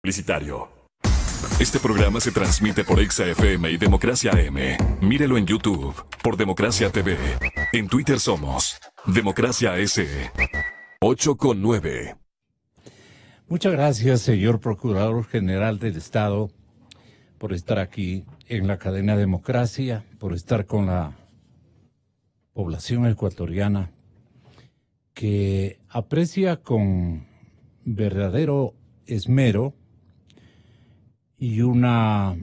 Publicitario. Este programa se transmite por Exa FM y Democracia AM. Mírelo en YouTube por Democracia TV. En Twitter somos Democracia S. 8:9. Muchas gracias, señor Procurador General del Estado, por estar aquí en la cadena Democracia, por estar con la población ecuatoriana que aprecia con verdadero esmero y una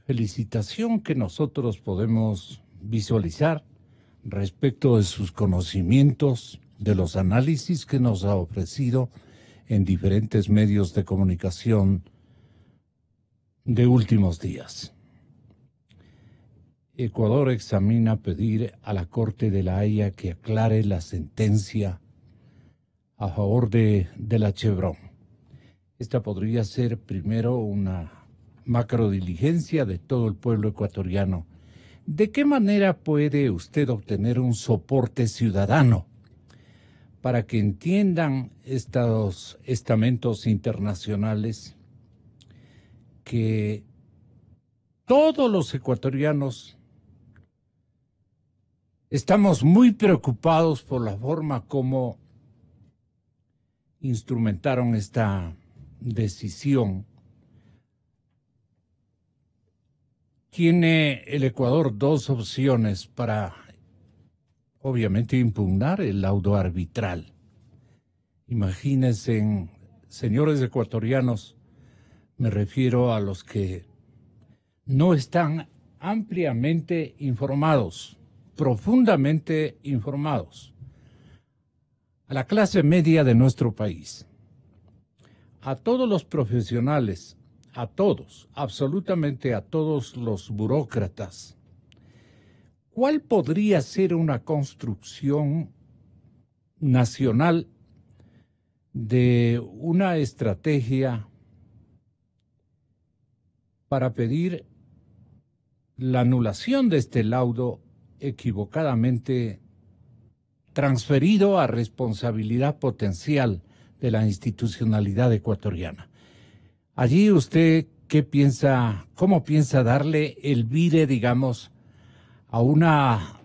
felicitación que nosotros podemos visualizar respecto de sus conocimientos, de los análisis que nos ha ofrecido en diferentes medios de comunicación de últimos días. Ecuador examina pedir a la Corte de la Haya que aclare la sentencia a favor de la Chevron. Esta podría ser primero una macrodiligencia de todo el pueblo ecuatoriano. ¿De qué manera puede usted obtener un soporte ciudadano para que entiendan estos estamentos internacionales que todos los ecuatorianos estamos muy preocupados por la forma como instrumentaron esta decisión? Tiene el Ecuador dos opciones para, obviamente, impugnar el laudo arbitral. Imagínense, señores ecuatorianos, me refiero a los que no están ampliamente informados, profundamente informados, a la clase media de nuestro país, a todos los profesionales, a todos, absolutamente a todos los burócratas. ¿Cuál podría ser una construcción nacional de una estrategia para pedir la anulación de este laudo equivocadamente transferido a responsabilidad potencial de la institucionalidad ecuatoriana? Allí usted, ¿cómo piensa darle el vire, digamos, a una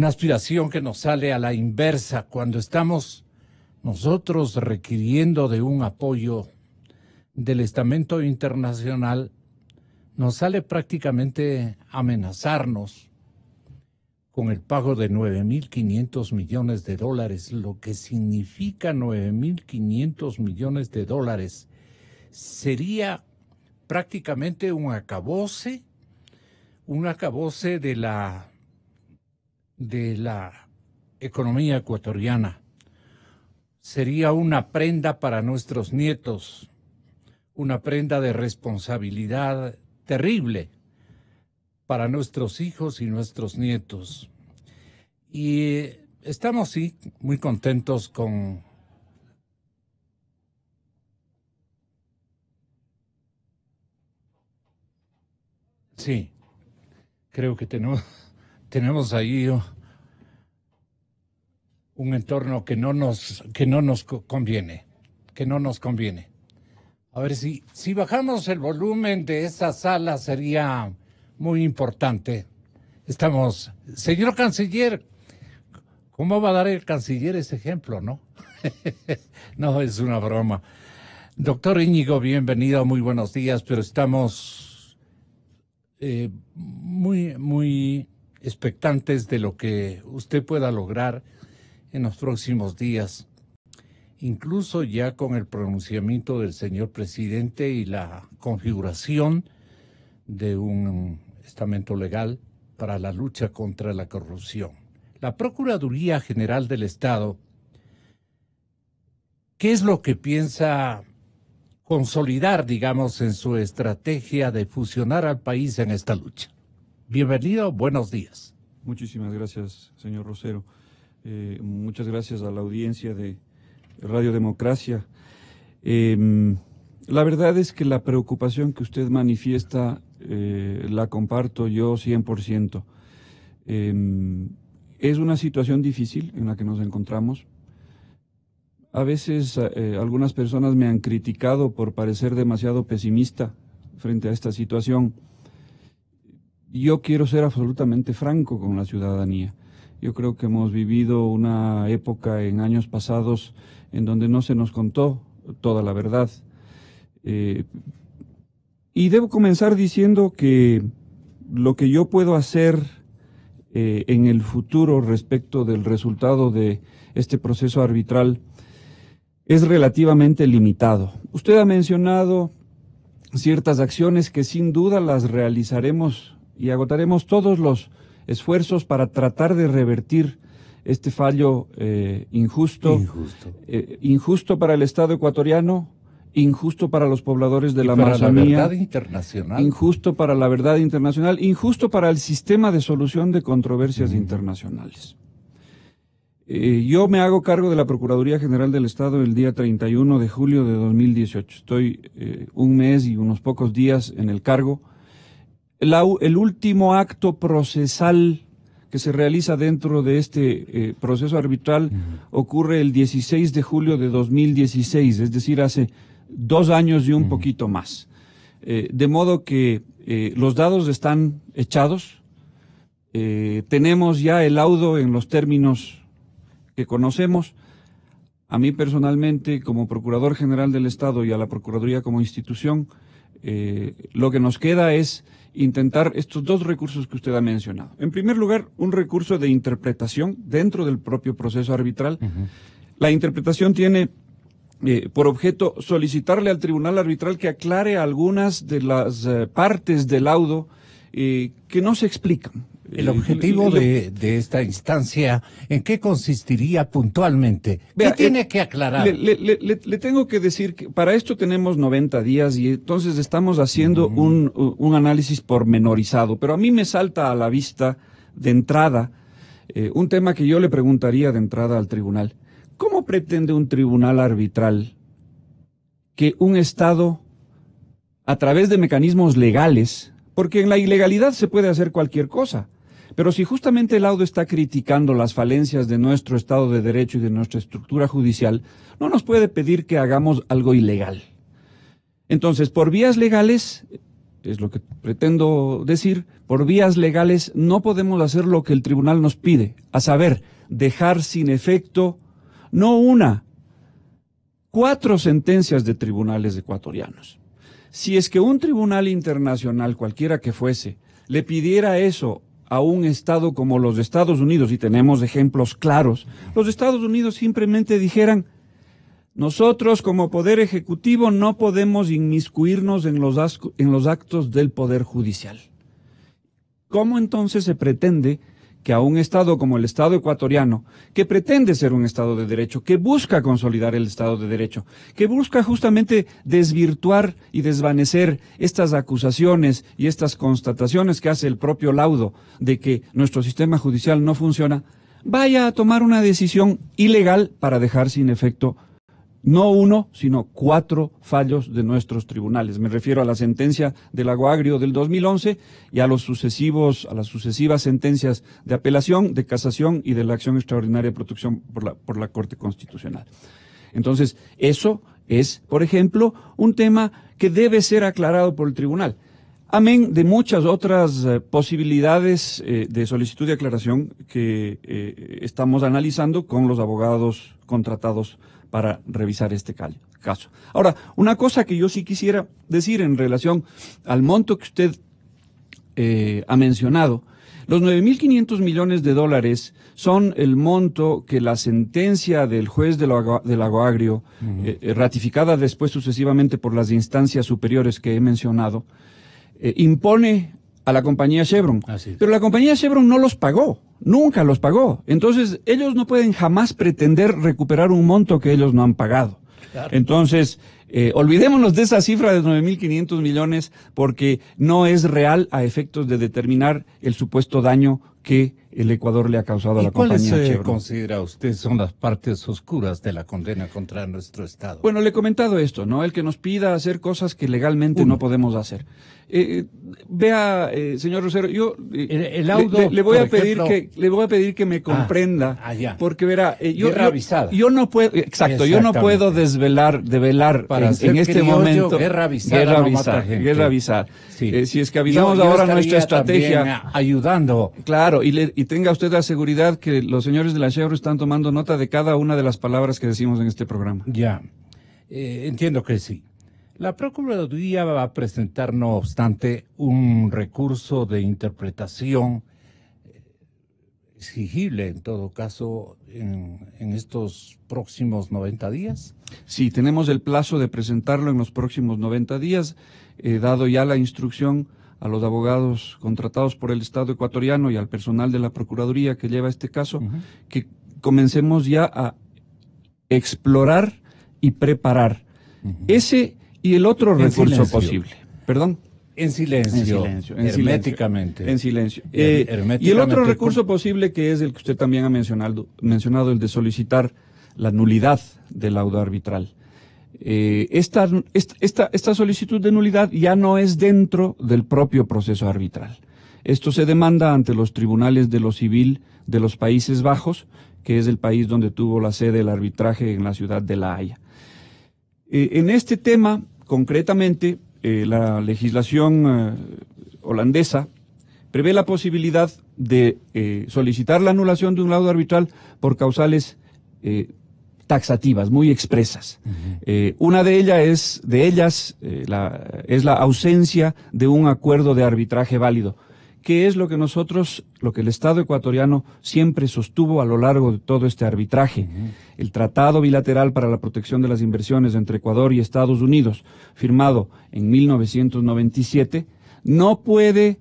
aspiración que nos sale a la inversa cuando estamos nosotros requiriendo de un apoyo del estamento internacional? Nos sale prácticamente amenazarnos con el pago de 9.500 millones de dólares, lo que significa 9.500 millones de dólares. Sería prácticamente un acabose de la economía ecuatoriana. Sería una prenda para nuestros nietos, una prenda de responsabilidad terrible para nuestros hijos y nuestros nietos. Y estamos, sí, muy contentos con sí, creo que tenemos ahí un entorno que no nos conviene, A ver, si bajamos el volumen de esa sala sería muy importante. Señor canciller, ¿cómo va a dar el canciller ese ejemplo, no? No, es una broma. Doctor Íñigo, bienvenido, muy buenos días, pero estamos muy expectantes de lo que usted pueda lograr en los próximos días, incluso ya con el pronunciamiento del señor presidente y la configuración de un estamento legal para la lucha contra la corrupción. La Procuraduría General del Estado, ¿qué es lo que piensa consolidar, digamos, en su estrategia de fusionar al país en esta lucha? Bienvenido, buenos días. Muchísimas gracias, señor Rosero. Muchas gracias a la audiencia de Radio Democracia. La verdad es que la preocupación que usted manifiesta la comparto yo 100%. Es una situación difícil en la que nos encontramos. A veces algunas personas me han criticado por parecer demasiado pesimista frente a esta situación. Yo quiero ser absolutamente franco con la ciudadanía. Yo creo que hemos vivido una época en años pasados en donde no se nos contó toda la verdad. Y debo comenzar diciendo que lo que yo puedo hacer en el futuro respecto del resultado de este proceso arbitral es relativamente limitado. Usted ha mencionado ciertas acciones que sin duda las realizaremos y agotaremos todos los esfuerzos para tratar de revertir este fallo injusto para el Estado ecuatoriano, injusto para los pobladores de la Amazonía, la verdad internacional, injusto para la verdad internacional, injusto para el sistema de solución de controversias internacionales. Yo me hago cargo de la Procuraduría General del Estado el día 31 de julio de 2018. Estoy un mes y unos pocos días en el cargo. El último acto procesal que se realiza dentro de este proceso arbitral ocurre el 16 de julio de 2016, es decir, hace 2 años y un poquito más. De modo que los dados están echados, tenemos ya el laudo en los términos que conocemos. A mí personalmente, como Procurador General del Estado y a la Procuraduría como institución, lo que nos queda es intentar estos 2 recursos que usted ha mencionado. En primer lugar, un recurso de interpretación dentro del propio proceso arbitral. La interpretación tiene por objeto solicitarle al tribunal arbitral que aclare algunas de las partes del laudo que no se explican. El objetivo de esta instancia, ¿en qué consistiría puntualmente? ¿Qué tiene que aclarar? Le tengo que decir que para esto tenemos 90 días y entonces estamos haciendo un análisis pormenorizado, pero a mí me salta a la vista de entrada un tema que yo le preguntaría de entrada al tribunal. ¿Cómo pretende un tribunal arbitral que un Estado, a través de mecanismos legales, porque en la ilegalidad se puede hacer cualquier cosa, pero si justamente el laudo está criticando las falencias de nuestro Estado de Derecho y de nuestra estructura judicial, no nos puede pedir que hagamos algo ilegal? Entonces, por vías legales, es lo que pretendo decir, por vías legales no podemos hacer lo que el tribunal nos pide, a saber, dejar sin efecto no 1, 4 sentencias de tribunales ecuatorianos. Si es que un tribunal internacional, cualquiera que fuese, le pidiera eso a un Estado como los Estados Unidos, y tenemos ejemplos claros, los Estados Unidos simplemente dijeran: nosotros como Poder Ejecutivo no podemos inmiscuirnos en los actos del Poder Judicial. ¿Cómo entonces se pretende que a un Estado como el Estado ecuatoriano, que pretende ser un Estado de Derecho, que busca consolidar el Estado de Derecho, que busca justamente desvirtuar y desvanecer estas acusaciones y estas constataciones que hace el propio laudo de que nuestro sistema judicial no funciona, vaya a tomar una decisión ilegal para dejar sin efecto no 1, sino 4 fallos de nuestros tribunales? Me refiero a la sentencia del Aguagrio del 2011 y a las sucesivas sentencias de apelación, de casación y de la acción extraordinaria de protección por la Corte Constitucional. Entonces, eso es, por ejemplo, un tema que debe ser aclarado por el tribunal. Amén de muchas otras posibilidades de solicitud de aclaración que estamos analizando con los abogados contratados para revisar este caso. Ahora, una cosa que yo sí quisiera decir en relación al monto que usted ha mencionado, los 9.500 millones de dólares son el monto que la sentencia del juez del Aguagrio, ratificada después sucesivamente por las instancias superiores que he mencionado, impone a la compañía Chevron. Pero la compañía Chevron no los pagó. Nunca los pagó. Entonces, ellos no pueden jamás pretender recuperar un monto que ellos no han pagado. Claro. Entonces, Olvidémonos de esa cifra de 9.500 millones porque no es real a efectos de determinar el supuesto daño que el Ecuador le ha causado a la compañía ¿Cuáles Chevron. considera usted son las partes oscuras de la condena contra nuestro Estado? Bueno, le he comentado esto, ¿no? El que nos pida hacer cosas que legalmente no podemos hacer. Vea, señor Rosero, yo el laudo, le voy a por pedir ejemplo, le voy a pedir que me comprenda, ya. porque verá, yo no puedo, exacto, yo no puedo develar para en este criollo, momento guerra avisada, guerra avisada. Sí. Si es que avisamos ahora nuestra estrategia, ayudando. claro, y tenga usted la seguridad que los señores de la Chevron están tomando nota de cada una de las palabras que decimos en este programa. Ya, entiendo que sí. La Procuraduría va a presentar, no obstante, un recurso de interpretación exigible, en todo caso, en estos próximos 90 días. Sí, tenemos el plazo de presentarlo en los próximos 90 días, dado ya la instrucción a los abogados contratados por el Estado ecuatoriano y al personal de la Procuraduría que lleva este caso, que comencemos ya a explorar y preparar ese y el otro recurso posible. ¿Perdón? En silencio, herméticamente. En silencio. Herméticamente. Y el otro recurso posible, que es el que usted también ha mencionado, el de solicitar la nulidad del laudo arbitral. Esta solicitud de nulidad ya no es dentro del propio proceso arbitral. Esto se demanda ante los tribunales de lo civil de los Países Bajos, que es el país donde tuvo la sede el arbitraje en la ciudad de La Haya. En este tema, concretamente, la legislación holandesa prevé la posibilidad de solicitar la anulación de un laudo arbitral por causales taxativas, muy expresas. Una de ellas es la ausencia de un acuerdo de arbitraje válido, que es lo que el Estado ecuatoriano siempre sostuvo a lo largo de todo este arbitraje. El Tratado Bilateral para la Protección de las Inversiones entre Ecuador y Estados Unidos, firmado en 1997, no puede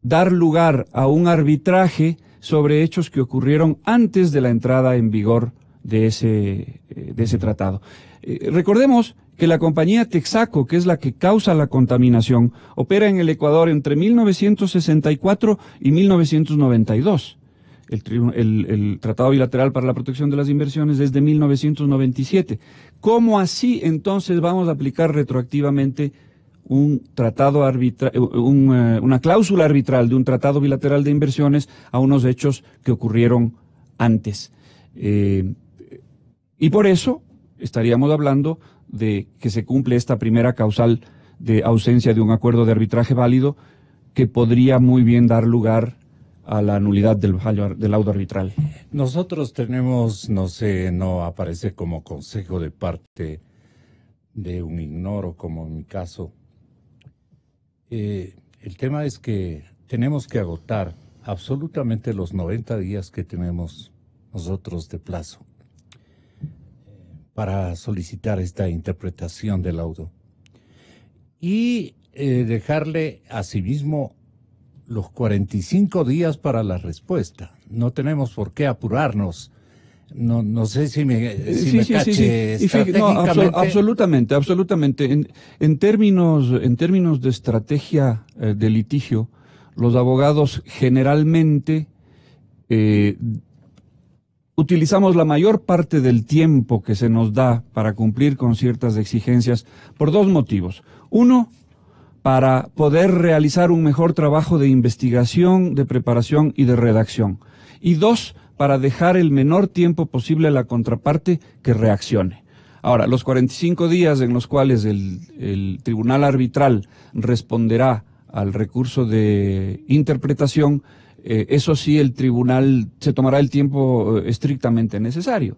dar lugar a un arbitraje sobre hechos que ocurrieron antes de la entrada en vigor de ese tratado. Recordemos que la compañía Texaco, que es la que causa la contaminación, opera en el Ecuador entre 1964 y 1992. El Tratado Bilateral para la Protección de las Inversiones es de 1997. ¿Cómo así entonces vamos a aplicar retroactivamente una cláusula arbitral de un tratado bilateral de inversiones a unos hechos que ocurrieron antes? Y por eso estaríamos hablando de que se cumple esta primera causal de ausencia de un acuerdo de arbitraje válido que podría muy bien dar lugar a la nulidad del laudo arbitral. Nosotros tenemos, no aparece como consejo de parte de un ignoro, como en mi caso. El tema es que tenemos que agotar absolutamente los 90 días que tenemos nosotros de plazo para solicitar esta interpretación del laudo y dejarle asimismo los 45 días para la respuesta. No tenemos por qué apurarnos. No sé si me cache estratégicamente. Absolutamente. En términos de estrategia de litigio, los abogados generalmente utilizamos la mayor parte del tiempo que se nos da para cumplir con ciertas exigencias por dos motivos. Uno, para poder realizar un mejor trabajo de investigación, de preparación y de redacción. Y dos, para dejar el menor tiempo posible a la contraparte que reaccione. Ahora, los 45 días en los cuales el tribunal arbitral responderá al recurso de interpretación, eso sí, el tribunal se tomará el tiempo estrictamente necesario.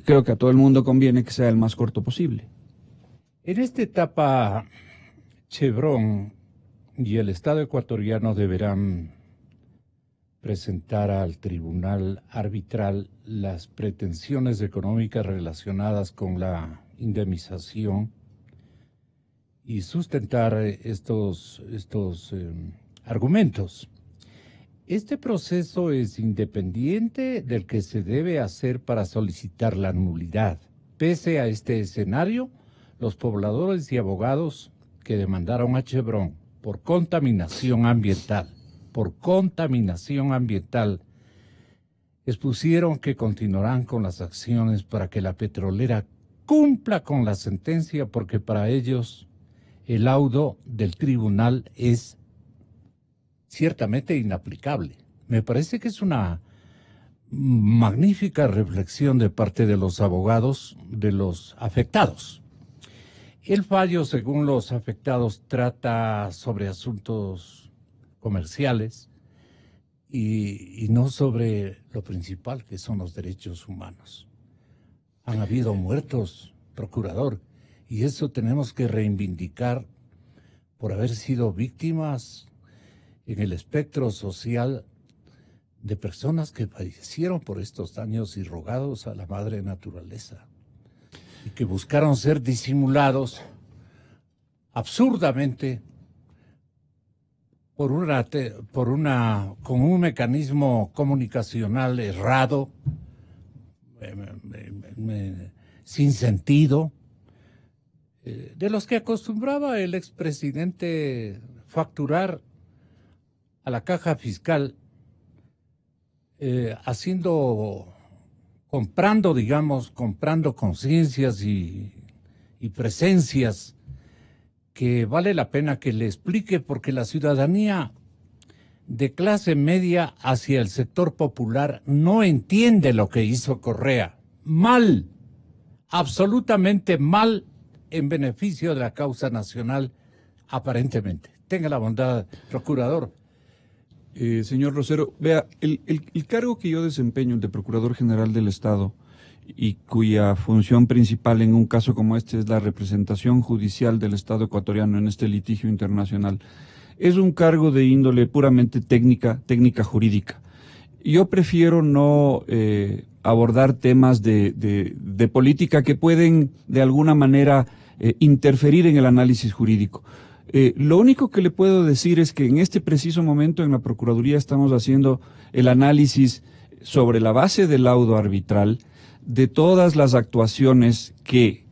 Creo que a todo el mundo conviene que sea el más corto posible. En esta etapa, Chevron y el Estado ecuatoriano deberán presentar al tribunal arbitral las pretensiones económicas relacionadas con la indemnización y sustentar estos argumentos. ¿Este proceso es independiente del que se debe hacer para solicitar la nulidad, pese a este escenario, los pobladores y abogados que demandaron a Chevron por contaminación ambiental, expusieron que continuarán con las acciones para que la petrolera cumpla con la sentencia, porque para ellos el laudo del tribunal es ciertamente inaplicable. Me parece que es una magnífica reflexión de parte de los abogados de los afectados. El fallo, según los afectados, trata sobre asuntos comerciales y no sobre lo principal, que son los derechos humanos. Han habido muertos, procurador, y eso tenemos que reivindicar por haber sido víctimas en el espectro social de personas que fallecieron por estos daños irrogados a la madre naturaleza y que buscaron ser disimulados absurdamente con un mecanismo comunicacional errado, sin sentido, de los que acostumbraba el expresidente facturar a la caja fiscal, comprando conciencias y presencias que vale la pena que le explique, porque la ciudadanía de clase media hacia el sector popular no entiende lo que hizo Correa. Mal, absolutamente mal, en beneficio de la causa nacional, aparentemente. Tenga la bondad, procurador. Señor Rosero, vea, el cargo que yo desempeño, el de Procurador General del Estado, y cuya función principal en un caso como este es la representación judicial del Estado ecuatoriano en este litigio internacional, es un cargo de índole puramente técnica jurídica. Yo prefiero no abordar temas de política que pueden de alguna manera interferir en el análisis jurídico. Lo único que le puedo decir es que en este preciso momento en la Procuraduría estamos haciendo el análisis sobre la base del laudo arbitral de todas las actuaciones que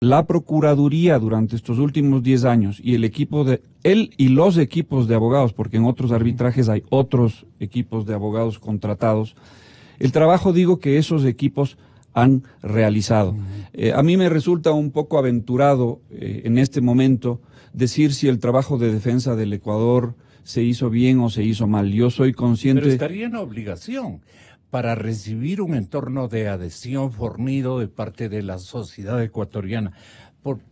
la Procuraduría durante estos últimos 10 años y él y los equipos de abogados, porque en otros arbitrajes hay otros equipos de abogados contratados, el trabajo, digo, que esos equipos han realizado. A mí me resulta un poco aventurado en este momento decir si el trabajo de defensa del Ecuador se hizo bien o se hizo mal. Yo soy consciente... Pero estaría en obligación para recibir un entorno de adhesión fornido de parte de la sociedad ecuatoriana,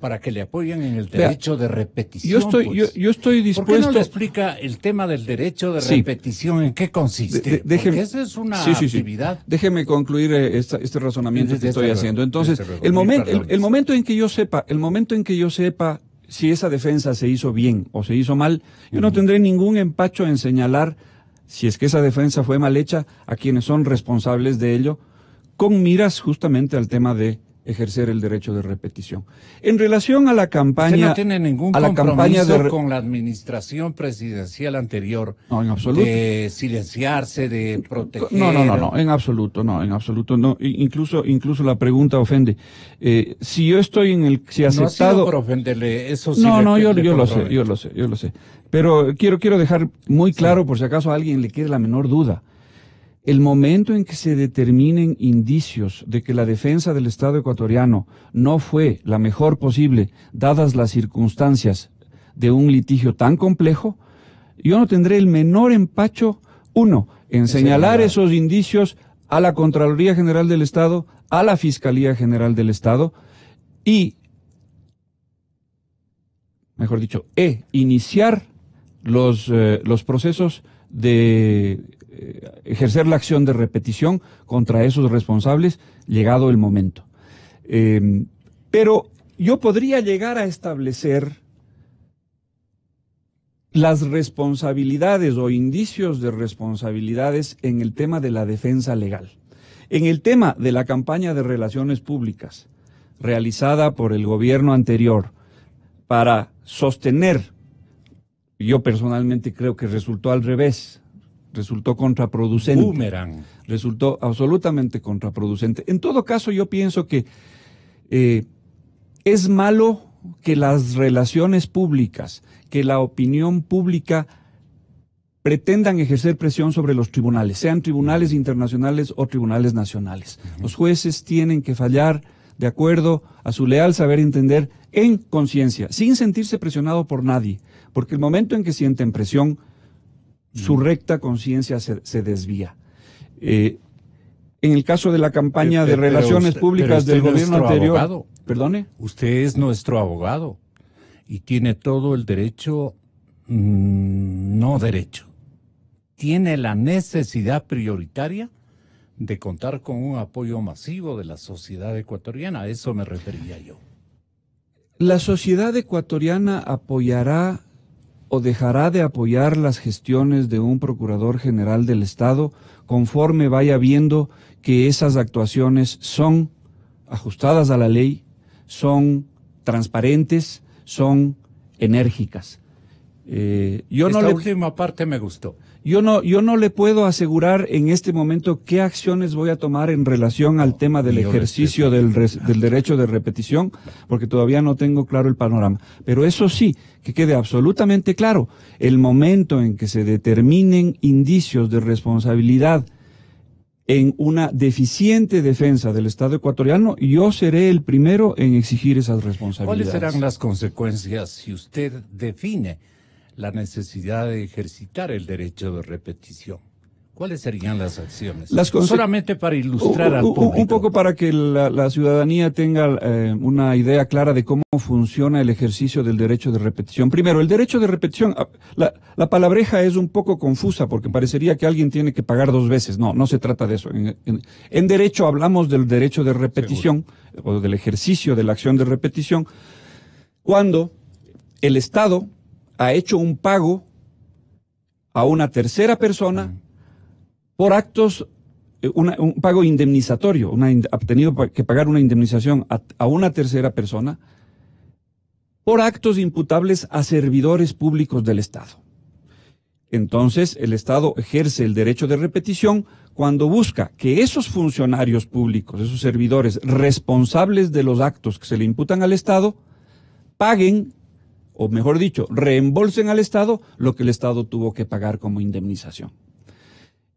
para que le apoyen en el derecho de repetición. Yo estoy dispuesto... ¿Por qué no le explica el tema del derecho de repetición? ¿En qué consiste? Porque esa es una actividad. Déjeme concluir este razonamiento que estoy haciendo. Entonces, el momento en que yo sepa si esa defensa se hizo bien o se hizo mal, yo no tendré ningún empacho en señalar, si es que esa defensa fue mal hecha, a quienes son responsables de ello, con miras justamente al tema de ejercer el derecho de repetición. En relación a la campaña... ¿Usted no tiene ningún compromiso con la administración presidencial anterior? No, en absoluto. De silenciarse, de proteger... No, en absoluto no. Incluso la pregunta ofende. Si yo estoy en el... Si aceptado... No ha sido por ofenderle, eso sí. Yo lo sé. Pero quiero dejar muy claro, por si acaso a alguien le quede la menor duda. El momento en que se determinen indicios de que la defensa del Estado ecuatoriano no fue la mejor posible, dadas las circunstancias de un litigio tan complejo, yo no tendré el menor empacho, en señalar esos indicios a la Contraloría General del Estado, a la Fiscalía General del Estado y, mejor dicho, iniciar los procesos de ejercer la acción de repetición contra esos responsables, llegado el momento. Pero yo podría llegar a establecer las responsabilidades o indicios de responsabilidades en el tema de la defensa legal. En el tema de la campaña de relaciones públicas realizada por el gobierno anterior para sostener, yo personalmente creo que resultó al revés, resultó contraproducente. Boomerang. Resultó absolutamente contraproducente. En todo caso, yo pienso que es malo que las relaciones públicas, que la opinión pública pretendan ejercer presión sobre los tribunales, sean tribunales internacionales o tribunales nacionales. Los jueces tienen que fallar de acuerdo a su leal saber entender en conciencia, sin sentirse presionado por nadie, porque el momento en que sienten presión, su recta conciencia se desvía. En el caso de la campaña de relaciones públicas del gobierno anterior... Abogado. ¿Perdone? Usted es nuestro abogado y tiene todo el derecho, no derecho, tiene la necesidad prioritaria de contar con un apoyo masivo de la sociedad ecuatoriana. A eso me refería yo. La sociedad ecuatoriana apoyará o dejará de apoyar las gestiones de un procurador general del Estado conforme vaya viendo que esas actuaciones son ajustadas a la ley, son transparentes, son enérgicas. Esta última parte me gustó. Yo no le puedo asegurar en este momento qué acciones voy a tomar en relación al tema del ejercicio del derecho de repetición, porque todavía no tengo claro el panorama. Pero eso sí, que quede absolutamente claro, el momento en que se determinen indicios de responsabilidad en una deficiente defensa del Estado ecuatoriano, yo seré el primero en exigir esas responsabilidades. ¿Cuáles serán las consecuencias si usted define la necesidad de ejercitar el derecho de repetición? ¿Cuáles serían las acciones? Solamente para ilustrar al público. Un poco para que la ciudadanía tenga una idea clara de cómo funciona el ejercicio del derecho de repetición. Primero, el derecho de repetición, la palabreja es un poco confusa porque parecería que alguien tiene que pagar dos veces. No se trata de eso. En derecho hablamos del derecho de repetición o del ejercicio de la acción de repetición cuando el Estado ha hecho un pago a una tercera persona por actos, un pago indemnizatorio, ha tenido que pagar una indemnización a una tercera persona por actos imputables a servidores públicos del Estado. Entonces, el Estado ejerce el derecho de repetición cuando busca que esos funcionarios públicos, esos servidores responsables de los actos que se le imputan al Estado, paguen, o mejor dicho, reembolsen al Estado lo que el Estado tuvo que pagar como indemnización.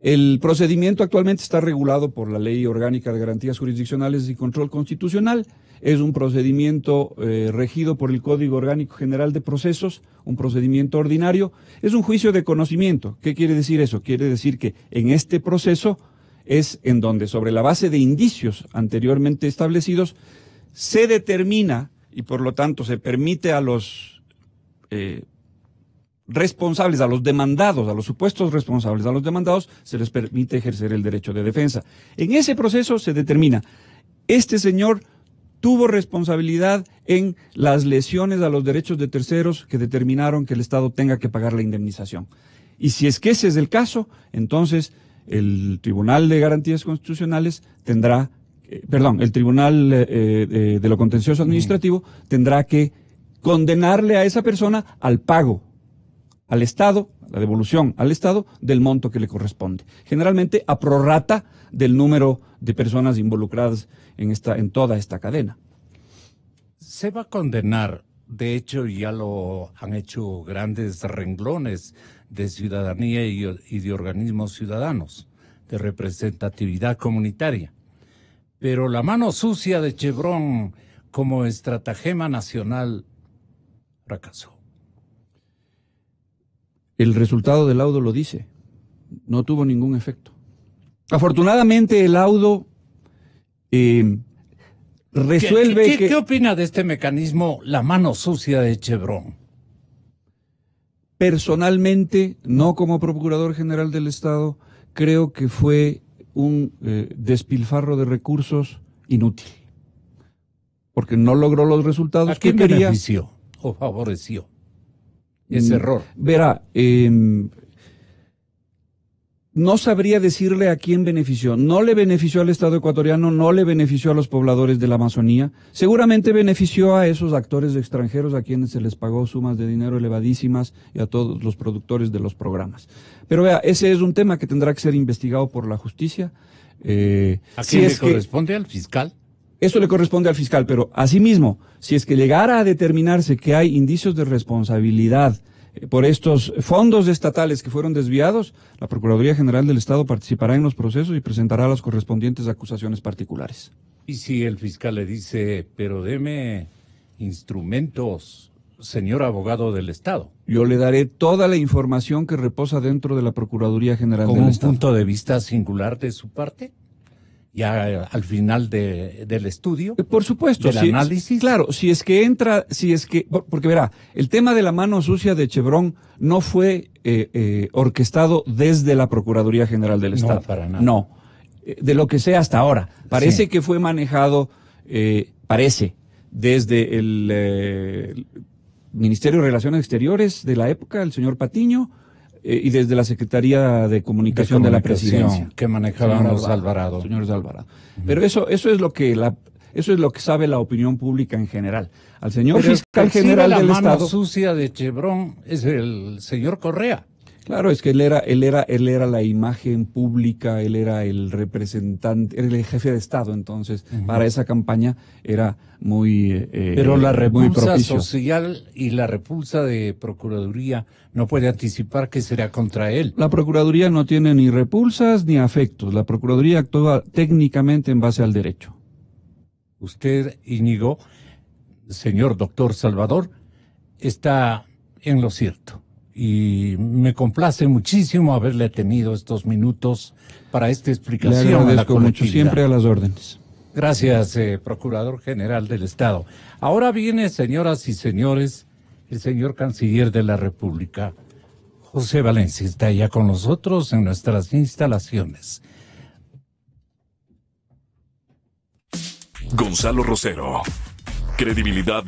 El procedimiento actualmente está regulado por la Ley Orgánica de Garantías Jurisdiccionales y Control Constitucional. Es un procedimiento regido por el Código Orgánico General de Procesos, un procedimiento ordinario. Es un juicio de conocimiento. ¿Qué quiere decir eso? Quiere decir que en este proceso es en donde, sobre la base de indicios anteriormente establecidos, se determina y por lo tanto se permite a los responsables, a los demandados, a los supuestos responsables, a los demandados, se les permite ejercer el derecho de defensa. En ese proceso se determina, este señor tuvo responsabilidad en las lesiones a los derechos de terceros que determinaron que el Estado tenga que pagar la indemnización. Y si es que ese es el caso, entonces el Tribunal de Garantías Constitucionales tendrá, el Tribunal de lo Contencioso Administrativo tendrá que condenarle a esa persona al pago al Estado, la devolución al Estado del monto que le corresponde. Generalmente a prorrata del número de personas involucradas en toda esta cadena. Se va a condenar, de hecho ya lo han hecho grandes renglones de ciudadanía y de organismos ciudadanos, de representatividad comunitaria. Pero la mano sucia de Chevron como estratagema nacional fracasó. El resultado del laudo lo dice, no tuvo ningún efecto. Afortunadamente el laudo resuelve ¿Qué opina de este mecanismo, la mano sucia de Chevron? Personalmente, no como Procurador General del Estado, creo que fue un despilfarro de recursos inútil, porque no logró los resultados que quería. ¿A quién benefició o favoreció ese error? Verá, no sabría decirle a quién benefició. No le benefició al Estado ecuatoriano, no le benefició a los pobladores de la Amazonía. Seguramente benefició a esos actores extranjeros a quienes se les pagó sumas de dinero elevadísimas y a todos los productores de los programas. Pero vea, ese es un tema que tendrá que ser investigado por la justicia. ¿A quién le corresponde? ¿Al fiscal? Esto le corresponde al fiscal, pero asimismo, si es que llegara a determinarse que hay indicios de responsabilidad por estos fondos estatales que fueron desviados, la Procuraduría General del Estado participará en los procesos y presentará las correspondientes acusaciones particulares. Y si el fiscal le dice, pero deme instrumentos, señor abogado del Estado. Yo le daré toda la información que reposa dentro de la Procuraduría General del ¿Con un Estado. punto de vista singular de su parte? Ya al final del estudio. Por supuesto. Del análisis. Claro, porque verá, el tema de la mano sucia de Chevron no fue orquestado desde la Procuraduría General del Estado. No, para nada. No, de lo que sé hasta ahora. Parece que fue manejado, desde el Ministerio de Relaciones Exteriores de la época, el señor Patiño, y desde la Secretaría de Comunicación de la Presidencia, que manejaban los Alvarado. Señores Alvarado. Pero eso es lo que sabe la opinión pública en general. Al señor fiscal general del Estado. La mano sucia de Chevron es el señor Correa. Claro, es que él era la imagen pública, él era el representante, era el jefe de Estado, entonces para esa campaña era muy pero la repulsa propicio. social y la repulsa de Procuraduría no puede anticipar que será contra él. La Procuraduría no tiene ni repulsas ni afectos, la Procuraduría actúa técnicamente en base al derecho. Usted, Íñigo, señor doctor Salvador, está en lo cierto. Y me complace muchísimo haberle tenido estos minutos para esta explicación. Le agradezco mucho, siempre a las órdenes. Gracias, Procurador General del Estado. Ahora viene, señoras y señores, el señor Canciller de la República, José Valencia, está ya con nosotros en nuestras instalaciones. Gonzalo Rosero, credibilidad